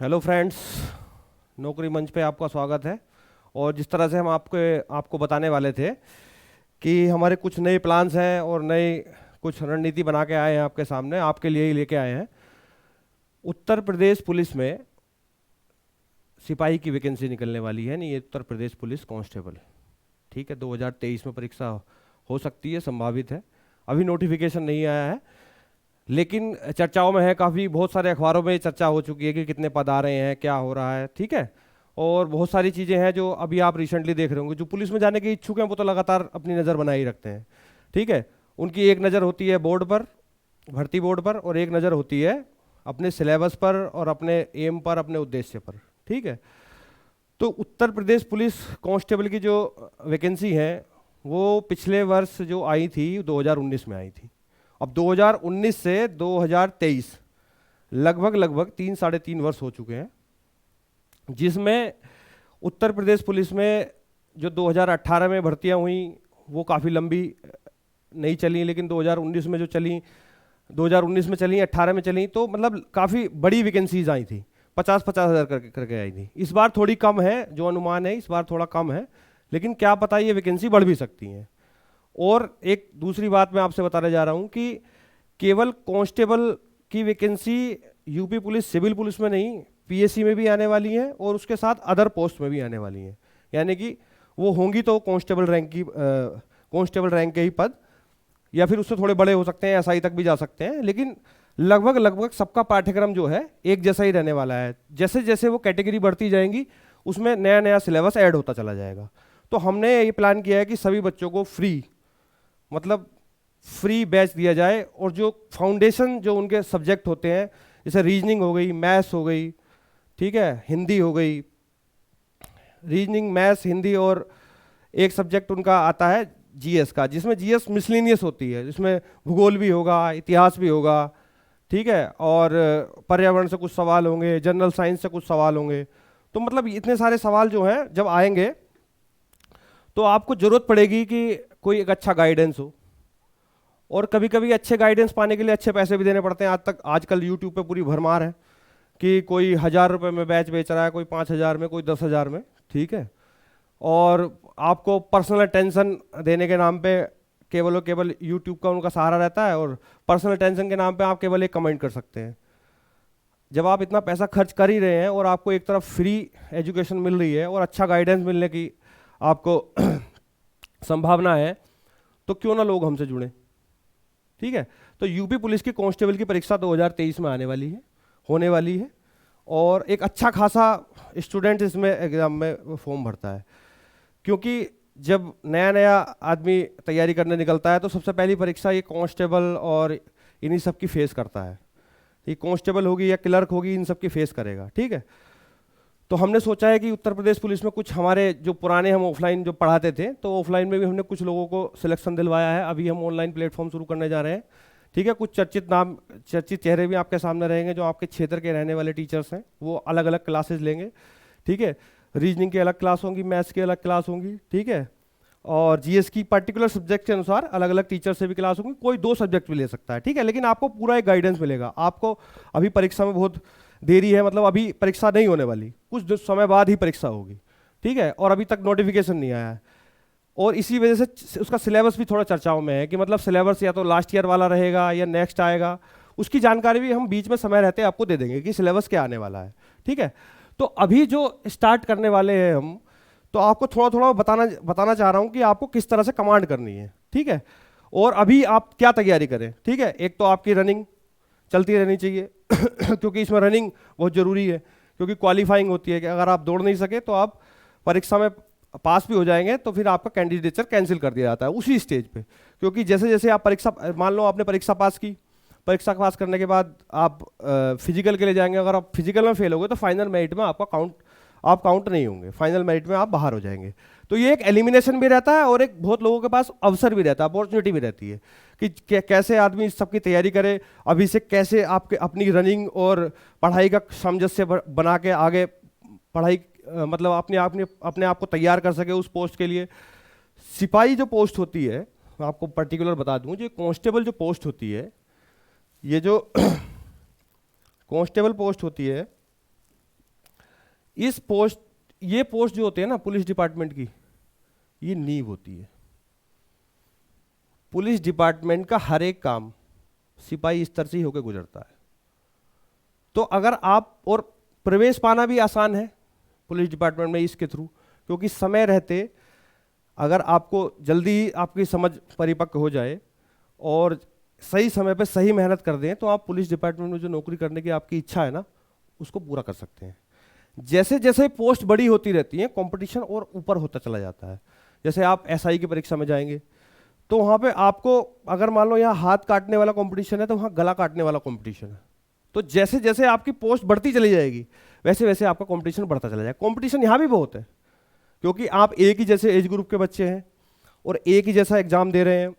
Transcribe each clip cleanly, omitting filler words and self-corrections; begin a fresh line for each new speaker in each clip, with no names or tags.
Hello friends, नौकरी मंच पे आपका स्वागत है। और जिस तरह से हम आपको बताने वाले थे कि हमारे कुछ नए प्लान्स हैं और नई कुछ रणनीति बना के आए हैं आपके सामने, आपके लिए ही लेके आए हैं। उत्तर प्रदेश पुलिस में सिपाही की वैकेंसी निकलने वाली है। नहीं, ये उत्तर प्रदेश पुलिस कांस्टेबल, ठीक है, 2023 में परीक्षा हो सकती है, संभावित है। अभी नोटिफिकेशन नहीं आया है, लेकिन चर्चाओं में है काफ़ी। बहुत सारे अखबारों में ये चर्चा हो चुकी है कि कितने पद आ रहे हैं, क्या हो रहा है, ठीक है। और बहुत सारी चीज़ें हैं जो अभी आप रिसेंटली देख रहे होंगे। जो पुलिस में जाने के इच्छुक हैं वो तो लगातार अपनी नज़र बनाए ही रखते हैं, ठीक है। उनकी एक नज़र होती है बोर्ड पर, भर्ती बोर्ड पर, और एक नज़र होती है अपने सिलेबस पर और अपने एम पर, अपने उद्देश्य पर, ठीक है। तो उत्तर प्रदेश पुलिस कांस्टेबल की जो वैकेंसी है वो पिछले वर्ष जो आई थी 2019 में आई थी। अब 2019 से 2023 लगभग लगभग 3 साढ़े 3 वर्ष हो चुके हैं, जिसमें उत्तर प्रदेश पुलिस में जो 2018 में भर्तियां हुई वो काफ़ी लंबी नहीं चली, लेकिन 2019 में जो चली, 2019 में चली, 18 में चली, तो मतलब काफ़ी बड़ी वैकेंसीज आई थी। 50-50 हज़ार करके आई थी। इस बार थोड़ी कम है, जो अनुमान है इस बार थोड़ा कम है, लेकिन क्या पता ये वैकेंसी बढ़ भी सकती है। और एक दूसरी बात मैं आपसे बताने जा रहा हूँ कि केवल कांस्टेबल की vacancy UP police civil police में नहीं, पीएससी में भी आने वाली है और उसके साथ अदर पोस्ट में भी आने वाली है। यानी कि वो होंगी तो कांस्टेबल रैंक के ही पद, या फिर उससे थोड़े बड़े हो सकते हैं, एसआई तक भी जा सकते हैं, लेकिन लगभग लगभग सबका पाठ्यक्रम जो है एक जैसा ही रहने वाला है। जैसे जैसे वो कैटेगरी बढ़ती जाएंगी उसमें नया नया सिलेबस ऐड होता चला जाएगा। तो हमने ये प्लान किया है कि सभी बच्चों को मतलब फ्री बैच दिया जाए, और जो फाउंडेशन जो उनके सब्जेक्ट होते हैं, जैसे रीजनिंग हो गई, मैथ्स हो गई, ठीक है, हिंदी हो गई, रीजनिंग, मैथ्स, हिंदी, और एक सब्जेक्ट उनका आता है जीएस का, जिसमें जीएस मिसलिनियस होती है, जिसमें भूगोल भी होगा, इतिहास भी होगा, ठीक है, और पर्यावरण से कुछ सवाल होंगे, जनरल साइंस से कुछ सवाल होंगे। तो मतलब इतने सारे सवाल जो हैं जब आएंगे तो आपको जरूरत पड़ेगी कि कोई एक अच्छा गाइडेंस हो। और कभी कभी अच्छे गाइडेंस पाने के लिए अच्छे पैसे भी देने पड़ते हैं। आजकल यूट्यूब पे पूरी भरमार है कि कोई 1,000 रुपये में बैच बेच रहा है, कोई 5,000 में, कोई 10,000 में, ठीक है। और आपको पर्सनल अटेंशन देने के नाम पे केवल और केवल यूट्यूब का उनका सहारा रहता है, और पर्सनल अटेंशन के नाम पे आप केवल एक कमेंट कर सकते हैं। जब आप इतना पैसा खर्च कर ही रहे हैं और आपको एक तरफ फ्री एजुकेशन मिल रही है और अच्छा गाइडेंस मिलने की आपको संभावना है, तो क्यों ना लोग हमसे जुड़ें, ठीक है। तो यूपी पुलिस की कांस्टेबल की परीक्षा 2023 में आने वाली है, होने वाली है, और एक अच्छा खासा स्टूडेंट इसमें एग्जाम में फॉर्म भरता है। क्योंकि जब नया नया आदमी तैयारी करने निकलता है तो सबसे पहली परीक्षा ये कांस्टेबल और इन्हीं सब की फेस करता है। ये कांस्टेबल होगी या क्लर्क होगी, इन सब की फेस करेगा, ठीक है। तो हमने सोचा है कि उत्तर प्रदेश पुलिस में कुछ हमारे जो पुराने हम ऑफलाइन जो पढ़ाते थे, तो ऑफलाइन में भी हमने कुछ लोगों को सिलेक्शन दिलवाया है। अभी हम ऑनलाइन प्लेटफॉर्म शुरू करने जा रहे हैं, ठीक है। कुछ चर्चित नाम, चर्चित चेहरे भी आपके सामने रहेंगे, जो आपके क्षेत्र के रहने वाले टीचर्स हैं, वो अलग अलग क्लासेस लेंगे, ठीक है। रीजनिंग की अलग क्लास होंगी, मैथ्स की अलग क्लास होंगी, ठीक है। और जीएस की पर्टिकुलर सब्जेक्ट के अनुसार अलग अलग टीचर से भी क्लास होंगी। कोई 2 सब्जेक्ट भी ले सकता है, ठीक है, लेकिन आपको पूरा एक गाइडेंस मिलेगा। आपको अभी परीक्षा में बहुत देरी है, मतलब अभी परीक्षा नहीं होने वाली, कुछ समय बाद ही परीक्षा होगी, ठीक है, और अभी तक नोटिफिकेशन नहीं आया है। और इसी वजह से उसका सिलेबस भी थोड़ा चर्चाओं में है कि मतलब सिलेबस या तो लास्ट ईयर वाला रहेगा या नेक्स्ट आएगा। उसकी जानकारी भी हम बीच में समय रहते आपको दे देंगे कि सिलेबस क्या आने वाला है, ठीक है। तो अभी जो स्टार्ट करने वाले हैं हम, तो आपको थोड़ा थोड़ा बताना चाह रहा हूँ कि आपको किस तरह से कमांड करनी है, ठीक है। और अभी आप क्या तैयारी करें, ठीक है। एक तो आपकी रनिंग चलती रहनी चाहिए क्योंकि इसमें रनिंग बहुत ज़रूरी है, क्योंकि क्वालिफाइंग होती है कि अगर आप दौड़ नहीं सके तो आप परीक्षा में पास भी हो जाएंगे तो फिर आपका कैंडिडेचर कैंसिल कर दिया जाता है उसी स्टेज पे। क्योंकि जैसे जैसे आप परीक्षा, मान लो आपने परीक्षा पास की, परीक्षा पास करने के बाद आप फिजिकल के लिए जाएंगे। अगर आप फिजिकल में फेल हो गए तो फाइनल मेरिट में आप काउंट नहीं होंगे, फाइनल मेरिट में आप बाहर हो जाएंगे। तो ये एक एलिमिनेशन भी रहता है और एक बहुत लोगों के पास अवसर भी रहता है, अपॉर्चुनिटी भी रहती है कि कैसे आदमी इस सबकी तैयारी करे, अभी से कैसे आपके अपनी रनिंग और पढ़ाई का सामंजस्य बना के आगे पढ़ाई मतलब अपने आप को तैयार कर सके उस पोस्ट के लिए। सिपाही जो पोस्ट होती है, मैं आपको पर्टिकुलर बता दूं, जो कांस्टेबल जो पोस्ट होती है, ये जो कांस्टेबल पोस्ट होती है, इस पोस्ट, ये पोस्ट जो होते हैं ना पुलिस डिपार्टमेंट की, ये नींव होती है। पुलिस डिपार्टमेंट का हर एक काम सिपाही स्तर से ही होकर गुजरता है। तो अगर आप, और प्रवेश पाना भी आसान है पुलिस डिपार्टमेंट में इसके थ्रू, क्योंकि समय रहते अगर आपको जल्दी आपकी समझ परिपक्व हो जाए और सही समय पे सही मेहनत कर दें, तो आप पुलिस डिपार्टमेंट में जो नौकरी करने की आपकी इच्छा है ना, उसको पूरा कर सकते हैं। जैसे जैसे पोस्ट बड़ी होती रहती है, कंपटीशन और ऊपर होता चला जाता है। जैसे आप एसआई की परीक्षा में जाएंगे तो वहाँ पे आपको, अगर मान लो यहाँ हाथ काटने वाला कंपटीशन है तो वहाँ गला काटने वाला कंपटीशन है। तो जैसे जैसे आपकी पोस्ट बढ़ती चली जाएगी वैसे वैसे आपका कंपटीशन बढ़ता चला जाएगा। कंपटीशन यहाँ भी बहुत है, क्योंकि आप एक ही जैसे एज ग्रुप के बच्चे हैं और एक ही जैसा एग्जाम दे रहे हैं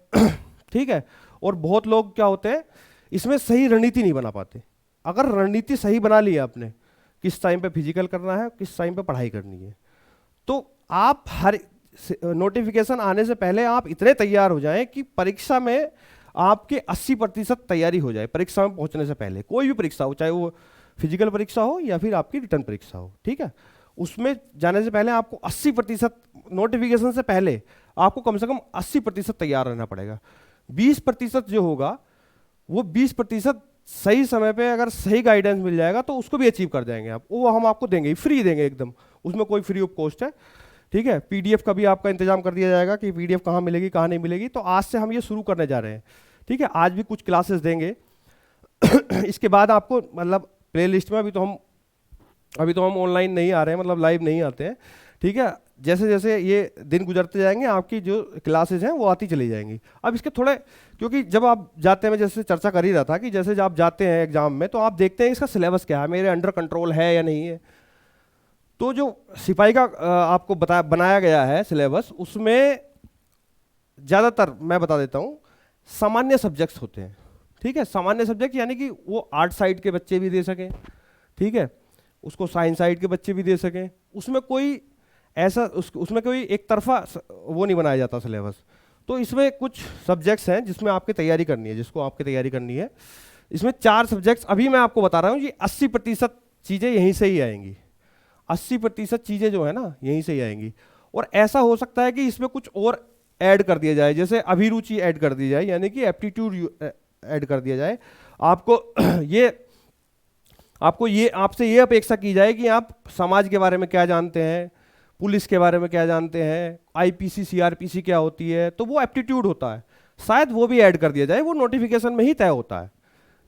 ठीक है। और बहुत लोग क्या होते हैं, इसमें सही रणनीति नहीं बना पाते। अगर रणनीति सही बना ली आपने, किस टाइम पे फिजिकल करना है, किस टाइम पे पढ़ाई करनी है, तो आप हर नोटिफिकेशन आने से पहले आप इतने तैयार हो जाएं कि परीक्षा में आपके 80% तैयारी हो जाए। परीक्षा में पहुंचने से पहले, कोई भी परीक्षा हो, चाहे वो फिजिकल परीक्षा हो या फिर आपकी रिटर्न परीक्षा हो, ठीक है, उसमें जाने से पहले आपको 80%, नोटिफिकेशन से पहले आपको कम से कम 80% तैयार रहना पड़ेगा। 20% जो होगा वो 20% सही समय पे अगर सही गाइडेंस मिल जाएगा तो उसको भी अचीव कर जाएंगे आप। वो हम आपको देंगे, फ्री देंगे एकदम, उसमें कोई फ्री ऑफ कॉस्ट है, ठीक है। पीडीएफ का भी आपका इंतजाम कर दिया जाएगा कि पीडीएफ कहाँ मिलेगी कहाँ नहीं मिलेगी। तो आज से हम ये शुरू करने जा रहे हैं, ठीक है। आज भी कुछ क्लासेस देंगे इसके बाद आपको, मतलब प्ले लिस्ट में अभी तो हम ऑनलाइन नहीं आ रहे हैं, मतलब लाइव नहीं आते हैं, ठीक है। जैसे जैसे ये दिन गुजरते जाएंगे आपकी जो क्लासेज हैं वो आती चली जाएंगी। अब इसके थोड़े, क्योंकि जब आप जाते हैं, मैं जैसे चर्चा कर ही रहा था कि जैसे जब आप जाते हैं एग्जाम में तो आप देखते हैं इसका सिलेबस क्या है, मेरे अंडर कंट्रोल है या नहीं है। तो जो सिपाही का आपको बनाया गया है सिलेबस, उसमें ज़्यादातर मैं बता देता हूँ सामान्य सब्जेक्ट्स होते हैं, ठीक है। सामान्य सब्जेक्ट यानी कि वो आर्ट साइड के बच्चे भी दे सकें, ठीक है, उसको साइंस साइड के बच्चे भी दे सकें। उसमें कोई ऐसा उसमें कोई एक तरफा वो नहीं बनाया जाता सिलेबस। तो इसमें कुछ सब्जेक्ट्स हैं जिसमें आपकी तैयारी करनी है, जिसको आपकी तैयारी करनी है। इसमें 4 सब्जेक्ट्स अभी मैं आपको बता रहा हूँ, ये 80% चीज़ें यहीं से ही आएंगी। 80% चीज़ें जो है ना यहीं से ही आएंगी। और ऐसा हो सकता है कि इसमें कुछ और ऐड कर दिया जाए, जैसे अभिरुचि ऐड कर दी जाए, यानी कि एप्टीट्यूड ऐड कर दिया जाए। आपको ये आपसे ये अपेक्षा की जाए कि आप समाज के बारे में क्या जानते हैं, पुलिस के बारे में क्या जानते हैं, आईपीसी सीआरपीसी क्या होती है, तो वो एप्टीट्यूड होता है, शायद वो भी ऐड कर दिया जाए। वो नोटिफिकेशन में ही तय होता है,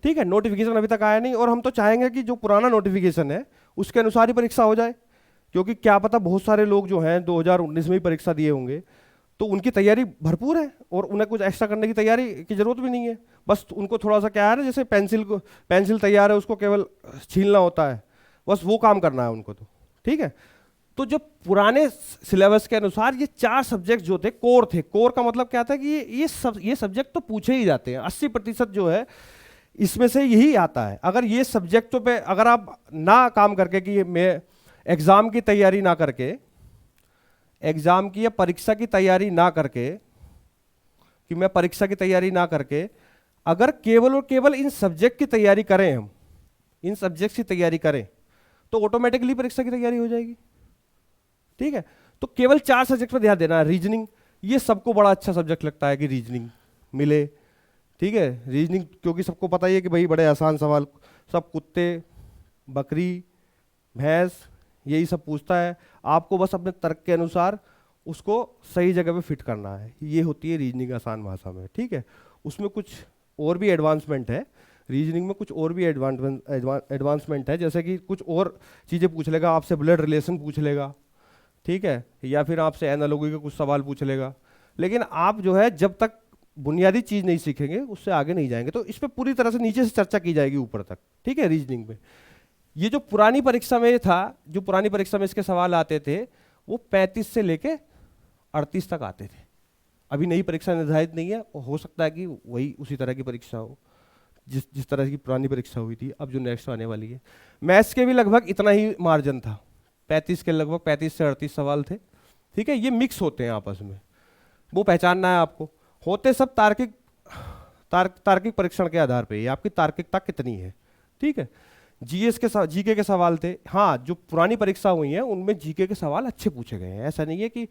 ठीक है। नोटिफिकेशन अभी तक आया नहीं, और हम तो चाहेंगे कि जो पुराना नोटिफिकेशन है उसके अनुसार ही परीक्षा हो जाए, क्योंकि क्या पता बहुत सारे लोग जो हैं 2019 में ही परीक्षा दिए होंगे, तो उनकी तैयारी भरपूर है और उन्हें कुछ एक्स्ट्रा करने की तैयारी की जरूरत भी नहीं है। बस उनको थोड़ा सा क्या है ना, जैसे पेंसिल तैयार है, उसको केवल छीलना होता है, बस वो काम करना है उनको, तो ठीक है। तो जो पुराने सिलेबस के अनुसार ये 4 सब्जेक्ट जो थे कोर थे। कोर का मतलब क्या था कि ये सब्जेक्ट तो पूछे ही जाते हैं, 80% जो है इसमें से यही आता है। अगर ये सब्जेक्टों पे अगर आप ना काम करके, कि मैं एग्जाम की तैयारी ना करके, एग्जाम की या परीक्षा की तैयारी ना करके, कि मैं परीक्षा की तैयारी ना करके अगर केवल और केवल इन सब्जेक्ट की तैयारी करें, हम इन सब्जेक्ट की तैयारी करें, तो ऑटोमेटिकली परीक्षा की तैयारी हो जाएगी, ठीक है। तो केवल 4 सब्जेक्ट पर ध्यान देना है। रीजनिंग, ये सबको बड़ा अच्छा सब्जेक्ट लगता है कि रीजनिंग मिले, ठीक है। रीजनिंग क्योंकि सबको पता ही है कि भाई बड़े आसान सवाल, सब कुत्ते, बकरी, भैंस, यही सब पूछता है। आपको बस अपने तर्क के अनुसार उसको सही जगह पे फिट करना है। ये होती है रीजनिंग आसान भाषा में, ठीक है। उसमें कुछ और भी एडवांसमेंट है, रीजनिंग में कुछ और भी एडवांसमेंट है, जैसे कि कुछ और चीज़ें पूछ लेगा आपसे, ब्लड रिलेशन पूछ लेगा, ठीक है, या फिर आपसे एनालॉजी के कुछ सवाल पूछ लेगा। लेकिन आप जो है जब तक बुनियादी चीज़ नहीं सीखेंगे उससे आगे नहीं जाएंगे। तो इस पर पूरी तरह से नीचे से चर्चा की जाएगी ऊपर तक, ठीक है। रीजनिंग में ये जो पुरानी परीक्षा में था, जो पुरानी परीक्षा में इसके सवाल आते थे वो 35 से लेके 38 तक आते थे। अभी नई परीक्षा निर्धारित नहीं है, हो सकता है कि वही उसी तरह की परीक्षा हो जिस तरह की पुरानी परीक्षा हुई थी। अब जो नेक्स्ट आने वाली है, मैथ्स के भी लगभग इतना ही मार्जिन था, 35 के लगभग 35 से 38 सवाल थे, ठीक है। ये मिक्स होते हैं आपस में, वो पहचानना है आपको। होते सब तार्किक परीक्षण के आधार पे, ये आपकी तार्किकता कितनी है, ठीक है। जीएस के जीके के सवाल थे। हाँ, जो पुरानी परीक्षा हुई है उनमें जीके के सवाल अच्छे पूछे गए हैं। ऐसा नहीं है कि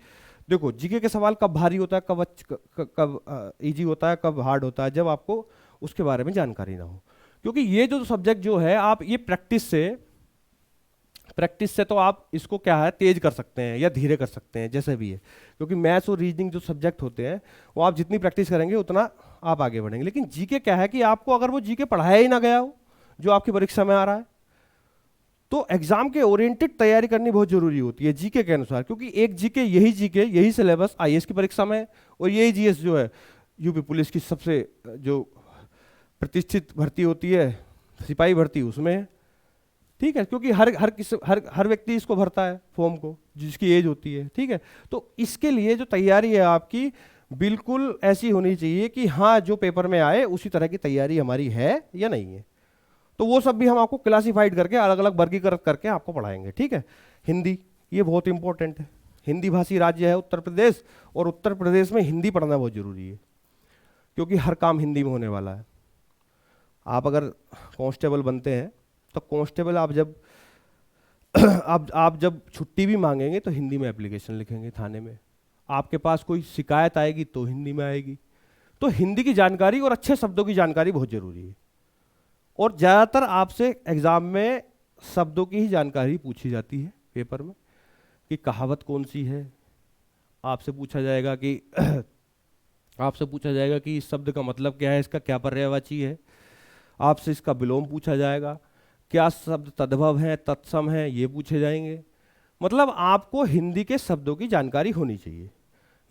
देखो जीके के सवाल कब भारी होता है, कब इजी होता है, कब हार्ड होता है, जब आपको उसके बारे में जानकारी ना हो। क्योंकि ये जो सब्जेक्ट जो है, आप ये प्रैक्टिस से तो आप इसको क्या है तेज कर सकते हैं या धीरे कर सकते हैं, जैसे भी है। क्योंकि मैथ्स और रीजनिंग जो सब्जेक्ट होते हैं वो आप जितनी प्रैक्टिस करेंगे उतना आप आगे बढ़ेंगे। लेकिन जीके क्या है कि आपको अगर वो जीके पढ़ाया ही ना गया हो जो आपकी परीक्षा में आ रहा है, तो एग्जाम के ओरिएंटेड तैयारी करनी बहुत जरूरी होती है जीके के अनुसार। क्योंकि एक जीके यही सिलेबस आईएएस की परीक्षा में है, और यही जीएस जो है यूपी पुलिस की सबसे जो प्रतिष्ठित भर्ती होती है सिपाही भर्ती, उसमें है। ठीक है, क्योंकि हर व्यक्ति इसको भरता है फॉर्म को जिसकी एज होती है। ठीक है, तो इसके लिए जो तैयारी है आपकी बिल्कुल ऐसी होनी चाहिए कि हाँ जो पेपर में आए उसी तरह की तैयारी हमारी है या नहीं है। तो वो सब भी हम आपको क्लासिफाइड करके अलग अलग वर्गीकृत करके आपको पढ़ाएंगे। ठीक है, हिंदी ये बहुत इंपॉर्टेंट है। हिंदी भाषी राज्य है उत्तर प्रदेश, और उत्तर प्रदेश में हिंदी पढ़ना बहुत जरूरी है, क्योंकि हर काम हिंदी में होने वाला है। आप अगर कांस्टेबल बनते हैं तो कांस्टेबल आप जब आप जब छुट्टी भी मांगेंगे तो हिंदी में एप्लीकेशन लिखेंगे थाने में। आपके पास कोई शिकायत आएगी तो हिंदी में आएगी। तो हिंदी की जानकारी और अच्छे शब्दों की जानकारी बहुत जरूरी है। और ज़्यादातर आपसे एग्जाम में शब्दों की ही जानकारी पूछी जाती है पेपर में, कि कहावत कौन सी है। आपसे पूछा जाएगा कि इस शब्द का मतलब क्या है, इसका क्या पर्यायवाची है। आपसे इसका विलोम पूछा जाएगा, क्या शब्द तद्भव है, तत्सम है, ये पूछे जाएंगे। मतलब आपको हिंदी के शब्दों की जानकारी होनी चाहिए,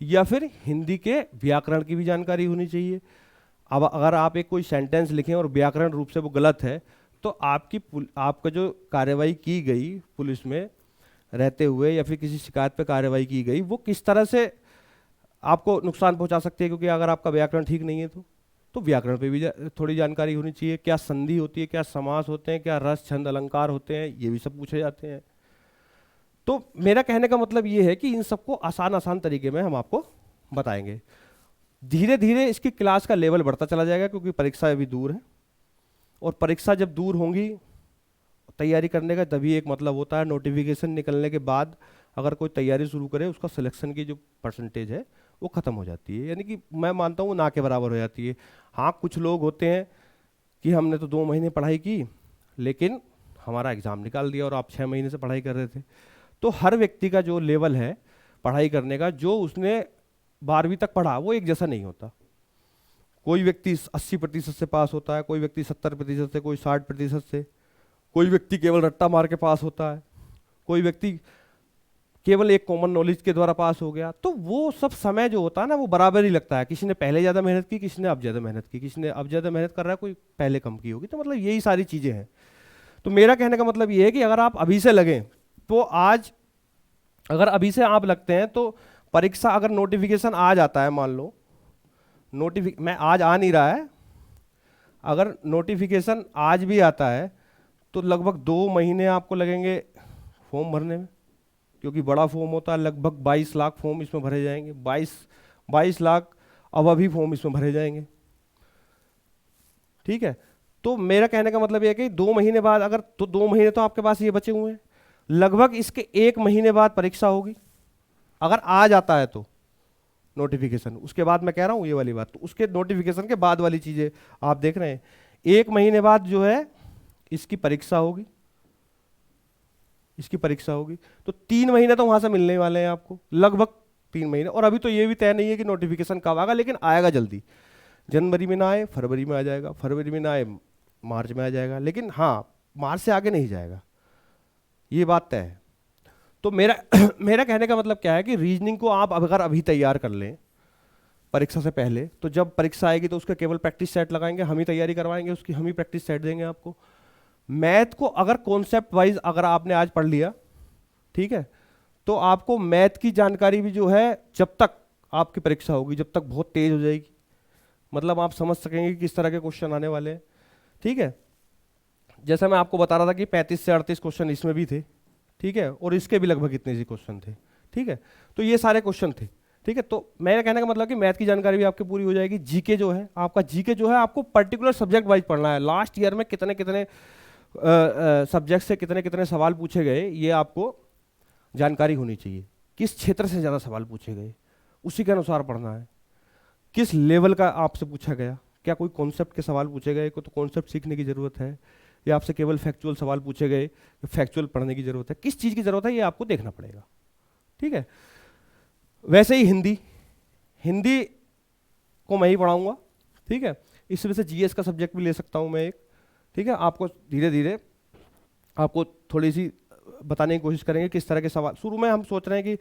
या फिर हिंदी के व्याकरण की भी जानकारी होनी चाहिए। अब अगर आप एक कोई सेंटेंस लिखें और व्याकरण रूप से वो गलत है, तो आपका जो कार्रवाई की गई पुलिस में रहते हुए या फिर किसी शिकायत पे कार्रवाई की गई, वो किस तरह से आपको नुकसान पहुंचा सकती है। क्योंकि अगर आपका व्याकरण ठीक नहीं है तो व्याकरण पे भी थोड़ी जानकारी होनी चाहिए। क्या संधि होती है, क्या समास होते हैं, क्या रस छंद अलंकार होते हैं, ये भी सब पूछे जाते हैं। तो मेरा कहने का मतलब ये है कि इन सबको आसान आसान तरीके में हम आपको बताएंगे। धीरे धीरे इसकी क्लास का लेवल बढ़ता चला जाएगा, क्योंकि परीक्षा अभी दूर है। और परीक्षा जब दूर होंगी, तैयारी करने का तभी एक मतलब होता है, नोटिफिकेशन निकलने के बाद अगर कोई तैयारी शुरू करे, उसका सिलेक्शन की जो परसेंटेज है वो ख़त्म हो जाती है। यानी कि मैं मानता हूँ ना के बराबर हो जाती है। हाँ, कुछ लोग होते हैं कि हमने तो 2 महीने पढ़ाई की, लेकिन हमारा एग्ज़ाम निकाल दिया और आप 6 महीने से पढ़ाई कर रहे थे। तो हर व्यक्ति का जो लेवल है पढ़ाई करने का, जो उसने 12वीं तक पढ़ा, वो एक जैसा नहीं होता। कोई व्यक्ति 80% से पास होता है, कोई व्यक्ति 70% से, कोई 60% से, कोई व्यक्ति केवल रट्टा मार के पास होता है, कोई व्यक्ति केवल एक कॉमन नॉलेज के द्वारा पास हो गया। तो वो सब समय जो होता है ना, वो बराबर ही लगता है। किसी ने पहले ज़्यादा मेहनत की, किसी ने अब ज़्यादा मेहनत की, किसी ने अब ज़्यादा मेहनत कर रहा है, कोई पहले कम की होगी। तो मतलब यही सारी चीज़ें हैं। तो मेरा कहने का मतलब ये है कि अगर आप अभी से लगें तो अगर अभी से आप लगते हैं तो परीक्षा, अगर नोटिफिकेशन आ जाता है, मान लो मैं आज आ नहीं रहा है, अगर नोटिफिकेशन आज भी आता है तो लगभग 2 महीने आपको लगेंगे फॉर्म भरने में। क्योंकि बड़ा फॉर्म होता है, लगभग 22 लाख फॉर्म इसमें भरे जाएंगे। 22 लाख अब अभी फॉर्म इसमें भरे जाएंगे। ठीक है, तो मेरा कहने का मतलब ये है कि 2 महीने बाद, अगर तो 2 महीने तो आपके पास ये बचे हुए हैं, लगभग इसके 1 महीने बाद परीक्षा होगी अगर आ जाता है तो नोटिफिकेशन। उसके बाद मैं कह रहा हूँ ये वाली बात, तो उसके नोटिफिकेशन के बाद वाली चीजें आप देख रहे हैं। 1 महीने बाद जो है इसकी परीक्षा होगी, तो 3 महीने तो वहां से मिलने वाले हैं आपको, लगभग 3 महीने। और अभी तो ये भी तय नहीं है कि नोटिफिकेशन कब आएगा, लेकिन आएगा जल्दी। जनवरी में ना आए, फरवरी में आ जाएगा, फरवरी में ना आए, मार्च में आ जाएगा। लेकिन हाँ, मार्च से आगे नहीं जाएगा, ये बात तय है। तो मेरा कहने का मतलब क्या है कि रीजनिंग को आप अगर अभी तैयार कर लें परीक्षा से पहले, तो जब परीक्षा आएगी तो उसका केवल प्रैक्टिस सेट लगाएंगे, हम ही तैयारी करवाएंगे उसकी, हम ही प्रैक्टिस सेट देंगे आपको। मैथ को अगर कॉन्सेप्ट वाइज अगर आपने आज पढ़ लिया, ठीक है, तो आपको मैथ की जानकारी भी जो है जब तक आपकी परीक्षा होगी, जब तक बहुत तेज हो जाएगी। मतलब आप समझ सकेंगे कि किस तरह के क्वेश्चन आने वाले हैं। ठीक है, जैसा मैं आपको बता रहा था कि 35 से 38 क्वेश्चन इसमें भी थे। ठीक है, और इसके भी लगभग इतने ही क्वेश्चन थे। ठीक है, तो ये सारे क्वेश्चन थे। ठीक है, तो मेरा कहने का मतलब कि मैथ की जानकारी भी आपकी पूरी हो जाएगी। जीके जो है आपका, जीके जो है आपको पर्टिकुलर सब्जेक्ट वाइज पढ़ना है। लास्ट ईयर में कितने सब्जेक्ट से कितने कितने सवाल पूछे गए ये आपको जानकारी होनी चाहिए। किस क्षेत्र से ज़्यादा सवाल पूछे गए उसी के अनुसार पढ़ना है। किस लेवल का आपसे पूछा गया, क्या कोई कॉन्सेप्ट के सवाल पूछे गए, को तो कॉन्सेप्ट सीखने की ज़रूरत है, या आपसे केवल फैक्चुअल सवाल पूछे गए, फैक्चुअल पढ़ने की ज़रूरत है, किस चीज़ की ज़रूरत है ये आपको देखना पड़ेगा। ठीक है। वैसे ही हिंदी, हिंदी को मैं ही पढ़ाऊँगा। ठीक है। इस वजह से जीएस का सब्जेक्ट भी ले सकता हूँ मैं एक। ठीक है। आपको धीरे धीरे आपको थोड़ी सी बताने की कोशिश करेंगे किस तरह के सवाल। शुरू में हम सोच रहे हैं कि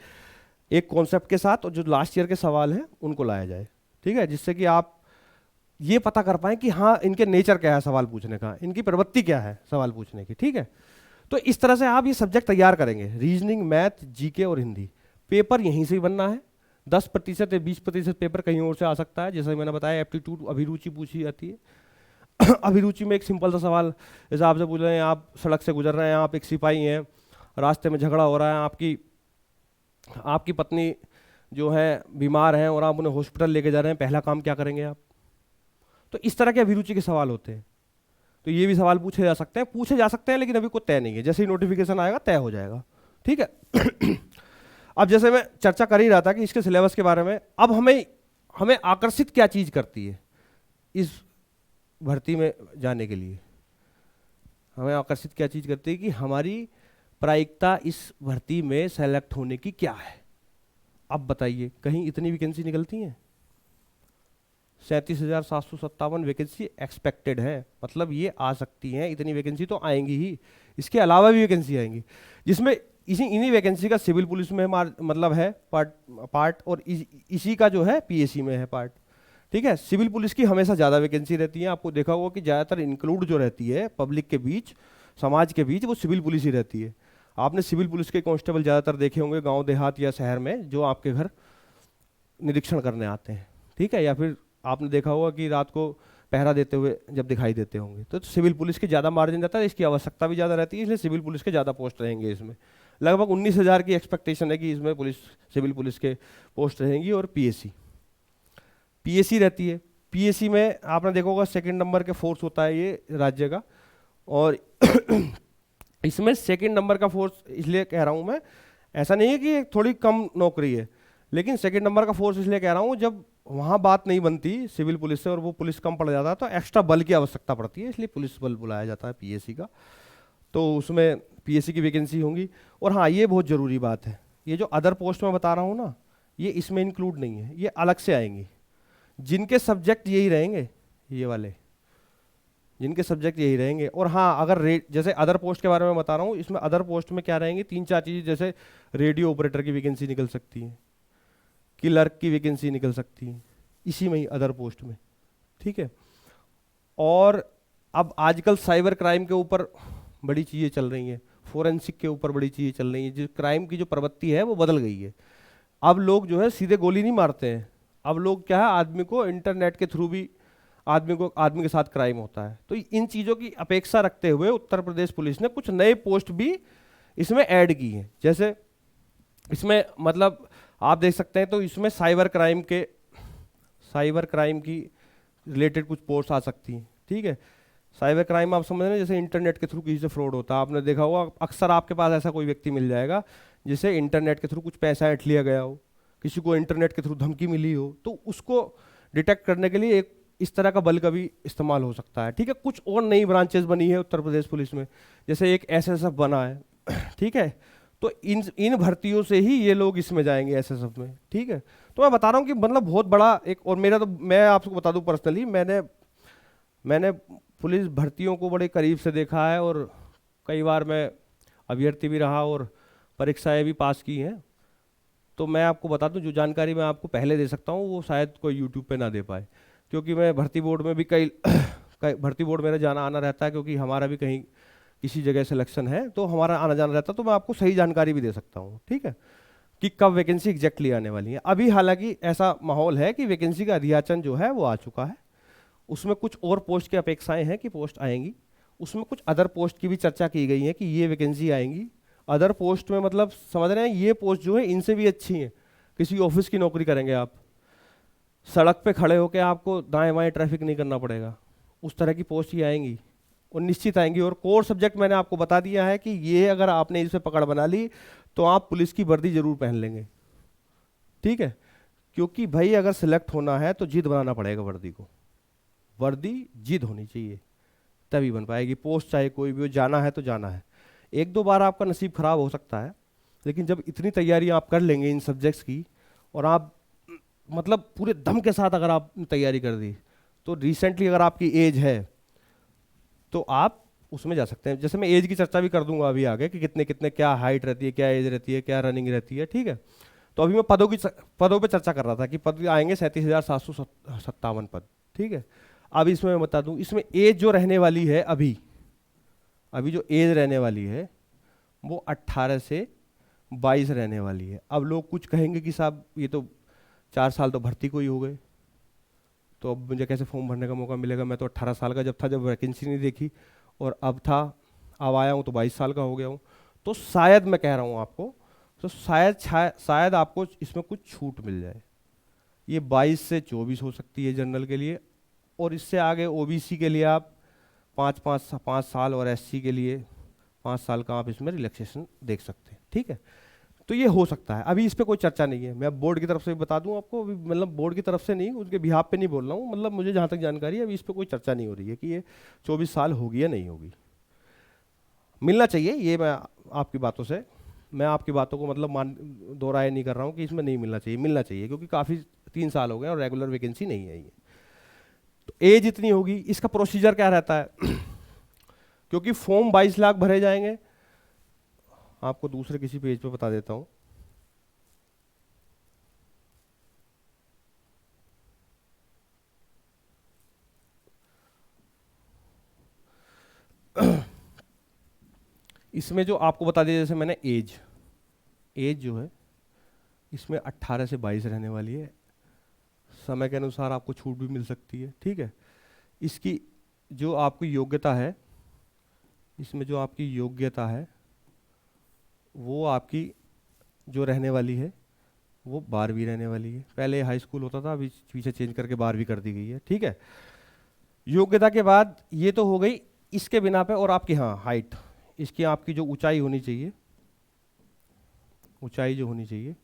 एक कॉन्सेप्ट के साथ और जो लास्ट ईयर के सवाल हैं उनको लाया जाए। ठीक है। जिससे कि आप ये पता कर पाएं कि हाँ इनके नेचर क्या है सवाल पूछने का, इनकी प्रवृत्ति क्या है सवाल पूछने की। ठीक है। तो इस तरह से आप ये सब्जेक्ट तैयार करेंगे, रीजनिंग, मैथ, जीके और हिंदी। पेपर यहीं से ही बनना है। 10% या 20% पेपर कहीं और से आ सकता है। जैसे मैंने बताया एप्टीट्यूड, अभिरुचि पूछी जाती है। अभिरुचि में एक सिंपल सा सवाल, जैसे आपसे पूछ रहे हैं आप सड़क से गुजर रहे हैं, आप एक सिपाही हैं, रास्ते में झगड़ा हो रहा है, आपकी पत्नी जो है बीमार है और आप उन्हें हॉस्पिटल लेके जा रहे हैं, पहला काम क्या करेंगे आप। तो इस तरह के अभिरुचि के सवाल होते हैं। तो ये भी सवाल पूछे जा सकते हैं लेकिन अभी कोई तय नहीं है। जैसे ही नोटिफिकेशन आएगा तय हो जाएगा। ठीक है। अब जैसे मैं चर्चा कर ही रहा था कि इसके सिलेबस के बारे में, अब हमें आकर्षित क्या चीज़ करती है इस भर्ती में जाने के लिए, हमें आकर्षित क्या चीज़ करती है कि हमारी प्रायिकता इस भर्ती में सेलेक्ट होने की क्या है। अब बताइए, कहीं इतनी वैकेंसी निकलती हैं? 37,757 वैकेंसी एक्सपेक्टेड है, मतलब ये आ सकती हैं, इतनी वैकेंसी तो आएंगी ही। इसके अलावा भी वैकेंसी आएंगी, जिसमें इन्हीं वैकेंसी का सिविल पुलिस में मतलब है पार्ट और इसी का जो है पीएससी में है पार्ट। ठीक है। सिविल पुलिस की हमेशा ज़्यादा वैकेंसी रहती है। आपको देखा होगा कि ज़्यादातर इंक्लूड जो रहती है पब्लिक के बीच, समाज के बीच, वो सिविल पुलिस ही रहती है। आपने सिविल पुलिस के कांस्टेबल ज़्यादातर देखे होंगे गांव देहात या शहर में, जो आपके घर निरीक्षण करने आते हैं। ठीक है। या फिर आपने देखा होगा कि रात को पहरा देते हुए जब दिखाई देते होंगे, तो सिविल पुलिस के ज़्यादा मार्जिन रहता है, इसकी आवश्यकता भी ज़्यादा रहती है, इसलिए सिविल पुलिस के ज़्यादा पोस्ट रहेंगे। इसमें लगभग 19,000 की एक्सपेक्टेशन है कि इसमें सिविल पुलिस के पोस्ट रहेंगी। और पीएससी रहती है। पीएससी में आपने देखा होगा सेकंड नंबर के फोर्स होता है ये राज्य का, और इसमें सेकंड नंबर का फोर्स इसलिए कह रहा हूँ मैं, ऐसा नहीं है कि थोड़ी कम नौकरी है, लेकिन सेकंड नंबर का फोर्स इसलिए कह रहा हूँ जब वहाँ बात नहीं बनती सिविल पुलिस से और वो पुलिस कम पड़ जाता है तो एक्स्ट्रा बल की आवश्यकता पड़ती है, इसलिए पुलिस बल बुलाया जाता है पीएससी का। तो उसमें पीएससी की वैकेंसी होंगी। और हाँ, ये बहुत ज़रूरी बात है, ये जो अदर पोस्ट में बता रहा हूँ ना, ये इसमें इंक्लूड नहीं है, ये अलग से आएंगी। जिनके सब्जेक्ट यही रहेंगे, ये वाले जिनके सब्जेक्ट यही रहेंगे। और हाँ, अगर जैसे अदर पोस्ट के बारे में बता रहा हूँ, इसमें अदर पोस्ट में क्या रहेंगी, 3-4 चीज़ें, जैसे रेडियो ऑपरेटर की वैकेंसी निकल सकती है, क्लर्क की वैकेंसी निकल सकती है इसी में ही अदर पोस्ट में। ठीक है। और अब आजकल साइबर क्राइम के ऊपर बड़ी चीज़ें चल रही हैं, फोरेंसिक के ऊपर बड़ी चीज़ें चल रही हैं, जो क्राइम की जो प्रवृत्ति है वो बदल गई है। अब लोग जो है सीधे गोली नहीं मारते हैं, अब लोग क्या है, आदमी को इंटरनेट के थ्रू भी आदमी के साथ क्राइम होता है। तो इन चीज़ों की अपेक्षा रखते हुए उत्तर प्रदेश पुलिस ने कुछ नए पोस्ट भी इसमें ऐड की हैं। जैसे इसमें मतलब आप देख सकते हैं, तो इसमें साइबर क्राइम की रिलेटेड कुछ पोस्ट आ सकती हैं। ठीक है। साइबर क्राइम आप समझ रहे हैं, जैसे इंटरनेट के थ्रू किसी से फ्रॉड होता है। आपने देखा होगा अक्सर आपके पास ऐसा कोई व्यक्ति मिल जाएगा जिसे इंटरनेट के थ्रू कुछ पैसा ऐंठ लिया गया हो, किसी को इंटरनेट के थ्रू धमकी मिली हो, तो उसको डिटेक्ट करने के लिए एक इस तरह का बल का भी इस्तेमाल हो सकता है। ठीक है। कुछ और नई ब्रांचेस बनी है उत्तर प्रदेश पुलिस में, जैसे एक एसएसएफ बना है। ठीक है। तो इन भर्तियों से ही ये लोग इसमें जाएंगे, एसएसएफ में। ठीक है। तो मैं बता रहा हूँ कि मतलब बहुत बड़ा एक, और मैं आपको बता दूं पर्सनली, मैंने पुलिस भर्तियों को बड़े करीब से देखा है और कई बार मैं अभ्यर्थी भी रहा और परीक्षाएं भी पास की हैं। तो मैं आपको बता दूं, जो जानकारी मैं आपको पहले दे सकता हूँ वो शायद कोई यूट्यूब पे ना दे पाए, क्योंकि मैं भर्ती बोर्ड में भी कई भर्ती बोर्ड मेरा जाना आना रहता है, क्योंकि हमारा भी कहीं किसी जगह सिलेक्शन है तो हमारा आना जाना रहता है, तो मैं आपको सही जानकारी भी दे सकता हूँ। ठीक है। कि कब वैकेंसी एग्जैक्टली आने वाली है। अभी हालांकि ऐसा माहौल है कि वैकेंसी का अधियाचन जो है वो आ चुका है, उसमें कुछ और पोस्ट की अपेक्षाएं हैं कि पोस्ट आएंगी, उसमें कुछ अदर पोस्ट की भी चर्चा की गई है कि ये वैकेंसी आएंगी। अदर पोस्ट में मतलब समझ रहे हैं, ये पोस्ट जो है इनसे भी अच्छी हैं। किसी ऑफिस की नौकरी करेंगे आप, सड़क पे खड़े होकर आपको दाएं बाएं ट्रैफिक नहीं करना पड़ेगा, उस तरह की पोस्ट ही आएंगी। और निश्चित आएंगी। और कोर सब्जेक्ट मैंने आपको बता दिया है कि ये अगर आपने इस पे पकड़ बना ली तो आप पुलिस की वर्दी जरूर पहन लेंगे, ठीक है। क्योंकि भाई अगर सिलेक्ट होना है तो जिद बनाना पड़ेगा वर्दी को, वर्दी जिद होनी चाहिए तभी बन पाएगी पोस्ट, चाहे कोई भी हो, जाना है तो जाना है। एक दो बार आपका नसीब खराब हो सकता है, लेकिन जब इतनी तैयारी आप कर लेंगे इन सब्जेक्ट्स की, और आप मतलब पूरे दम के साथ अगर आप तैयारी कर दी, तो रिसेंटली अगर आपकी एज है तो आप उसमें जा सकते हैं। जैसे मैं एज की चर्चा भी कर दूंगा अभी आगे कि कितने कितने क्या हाइट रहती है, क्या एज रहती है, क्या रनिंग रहती है, ठीक है। तो अभी मैं पदों पे चर्चा कर रहा था कि पद आएंगे 37,757 पद, ठीक है। अब इसमें मैं बता दूं, इसमें एज जो रहने वाली है अभी अभी जो एज रहने वाली है वो 18 से 22 रहने वाली है। अब लोग कुछ कहेंगे कि साहब ये तो 4 साल तो भर्ती को ही हो गए, तो अब मुझे कैसे फॉर्म भरने का मौका मिलेगा, मैं तो 18 साल का जब था जब वैकेंसी नहीं देखी, और अब आया हूँ तो 22 साल का हो गया हूँ। तो शायद मैं कह रहा हूँ आपको, तो शायद आपको इसमें कुछ छूट मिल जाए। ये 22 से 24 हो सकती है जनरल के लिए, और इससे आगे ओबीसी के लिए आप 5 साल, और एससी के लिए 5 साल का आप इसमें रिलैक्सेशन देख सकते हैं, ठीक है। तो ये हो सकता है, अभी इस पर कोई चर्चा नहीं है। मैं बोर्ड की तरफ से भी बता दूं आपको, अभी मतलब बोर्ड की तरफ से नहीं, उनके बिहाफ पे नहीं बोल रहा हूँ, मतलब मुझे जहाँ तक जानकारी है अभी इस पर कोई चर्चा नहीं हो रही है कि ये 24 साल होगी या नहीं होगी। मिलना चाहिए, ये मैं आपकी बातों को मतलब दोहराए नहीं कर रहा हूँ कि इसमें नहीं मिलना चाहिए, मिलना चाहिए, क्योंकि काफ़ी 3 साल हो गए और रेगुलर वैकेंसी नहीं है ये। तो एज इतनी होगी, इसका प्रोसीजर क्या रहता है क्योंकि फॉर्म 22 लाख भरे जाएंगे, आपको दूसरे किसी पेज पे बता देता हूं। इसमें जो आपको बता दिया, जैसे मैंने एज जो है इसमें 18 से 22 रहने वाली है, समय के अनुसार आपको छूट भी मिल सकती है, ठीक है। इसकी जो आपकी योग्यता है, इसमें जो आपकी योग्यता है वो आपकी जो रहने वाली है वो 12वीं रहने वाली है। पहले हाई स्कूल होता था, अभी पीछे चेंज करके 12वीं कर दी गई है, ठीक है। योग्यता के बाद ये तो हो गई इसके बिना पे, और आपकी हाँ हाइट, इसकी आपकी जो ऊंचाई होनी चाहिए, ऊंचाई जो होनी चाहिए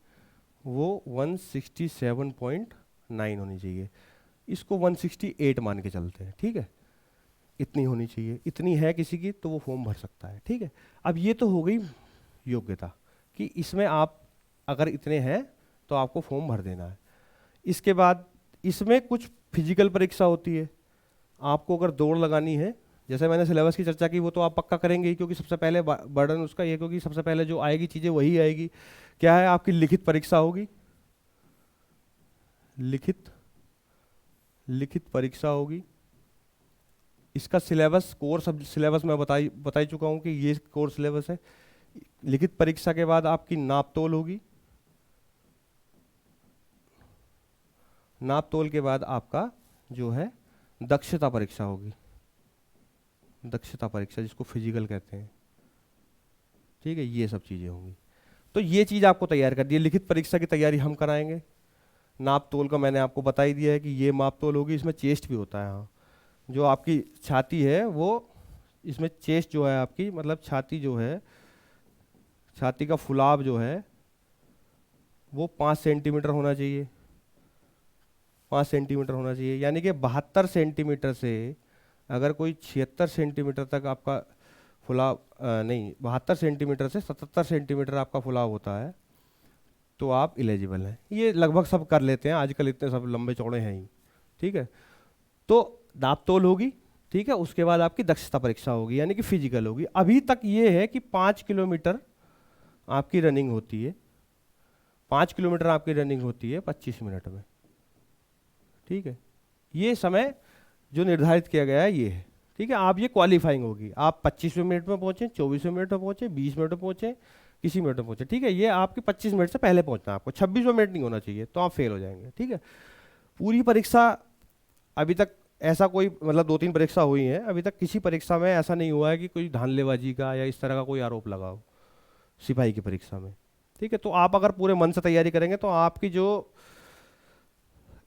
वो 167.9 होनी चाहिए, इसको 168 मान के चलते हैं, ठीक है। इतनी होनी चाहिए, इतनी है किसी की तो वो फॉर्म भर सकता है, ठीक है। अब ये तो हो गई योग्यता कि इसमें आप अगर इतने हैं तो आपको फॉर्म भर देना है। इसके बाद इसमें कुछ फिजिकल परीक्षा होती है, आपको अगर दौड़ लगानी है, जैसे मैंने सिलेबस की चर्चा की वो तो आप पक्का करेंगे ही, क्योंकि सबसे पहले बर्डन उसका ये, क्योंकि सबसे पहले जो आएगी चीज़ें वही आएगी। क्या है, आपकी लिखित परीक्षा होगी, लिखित परीक्षा होगी। इसका सिलेबस सिलेबस मैं बता ही चुका हूँ कि ये कोर्स सिलेबस है। लिखित परीक्षा के बाद आपकी नापतोल होगी, नापतोल के बाद आपका जो है दक्षता परीक्षा होगी, दक्षता परीक्षा जिसको फिजिकल कहते हैं, ठीक है। ये सब चीज़ें होंगी, तो ये चीज़ आपको तैयार कर दी है। लिखित परीक्षा की तैयारी हम कराएंगे। नाप तोल का मैंने आपको बता ही दिया है कि ये माप तोल होगी, इसमें चेस्ट भी होता है। हाँ, जो आपकी छाती है वो, इसमें चेस्ट जो है आपकी, मतलब छाती जो है, छाती का फुलाव जो है वो 5 सेंटीमीटर होना चाहिए, 5 सेंटीमीटर होना चाहिए। यानी कि 72 सेंटीमीटर से अगर कोई 76 सेंटीमीटर तक आपका फुलाव, नहीं 72 सेंटीमीटर से 77 सेंटीमीटर आपका फुलाव होता है तो आप इलिजिबल हैं। ये लगभग सब कर लेते हैं आजकल, इतने सब लंबे चौड़े हैं ही, ठीक है। तो नापतोल होगी, ठीक है। उसके बाद आपकी दक्षता परीक्षा होगी, यानी कि फिजिकल होगी। अभी तक ये है कि 5 किलोमीटर आपकी रनिंग होती है, 5 किलोमीटर आपकी रनिंग होती है 25 मिनट में, ठीक है। ये समय जो निर्धारित किया गया है ये है, ठीक है। आप ये क्वालिफाइंग होगी, आप 25वें मिनट में पहुंचे, 24वें मिनट में पहुंचे, 20 मिनट में पहुंचे, किसी मिनट में पहुंचे, ठीक है। ये आपके 25 मिनट से पहले पहुंचना है आपको, 26वां मिनट नहीं होना चाहिए, तो आप फेल हो जाएंगे, ठीक है। पूरी परीक्षा अभी तक ऐसा कोई, मतलब 2-3 परीक्षा हुई हैं, अभी तक किसी परीक्षा में ऐसा नहीं हुआ है कि कोई धांधलेबाजी का या इस तरह का कोई आरोप लगा हो सिपाही की परीक्षा में, ठीक है। तो आप अगर पूरे मन से तैयारी करेंगे तो आपकी जो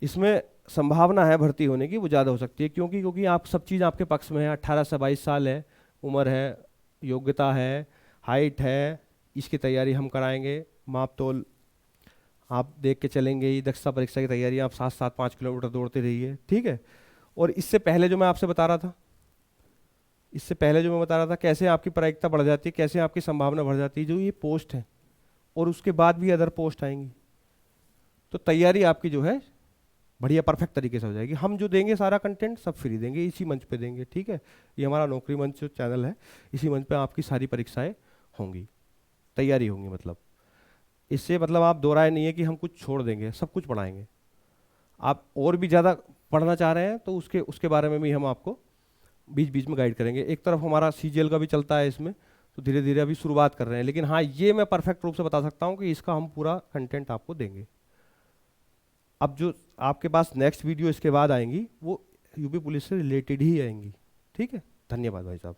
इसमें संभावना है भर्ती होने की वो ज़्यादा हो सकती है। क्योंकि आप सब चीज़ आपके पक्ष में है, 18 से 22 साल है, उम्र है, योग्यता है, हाइट है, इसकी तैयारी हम कराएंगे। माप तोल आप देख के चलेंगे ही, दक्षता परीक्षा की तैयारी आप 7-5 किलोमीटर दौड़ते रहिए, ठीक है। और इससे पहले जो मैं आपसे बता रहा था, इससे पहले जो मैं बता रहा था कैसे आपकी प्रायिकता बढ़ जाती है, कैसे आपकी संभावना बढ़ जाती है, जो ये पोस्ट है और उसके बाद भी अदर पोस्ट आएंगी, तो तैयारी आपकी जो है बढ़िया परफेक्ट तरीके से हो जाएगी। हम जो देंगे सारा कंटेंट सब फ्री देंगे, इसी मंच पे देंगे, ठीक है। ये हमारा नौकरी मंच जो चैनल है, इसी मंच पे आपकी सारी परीक्षाएं होंगी, तैयारी होंगी। मतलब इससे मतलब आप दो राय नहीं है कि हम कुछ छोड़ देंगे, सब कुछ पढ़ाएंगे। आप और भी ज़्यादा पढ़ना चाह रहे हैं तो उसके उसके बारे में भी हम आपको बीच बीच में गाइड करेंगे। एक तरफ हमारा सीजीएल का भी चलता है इसमें, तो धीरे धीरे अभी शुरुआत कर रहे हैं, लेकिन हाँ ये मैं परफेक्ट रूप से बता सकता हूँ कि इसका हम पूरा कंटेंट आपको देंगे। अब जो आपके पास नेक्स्ट वीडियो इसके बाद आएंगी वो यूपी पुलिस से रिलेटेड ही आएंगी, ठीक है। धन्यवाद भाई साहब।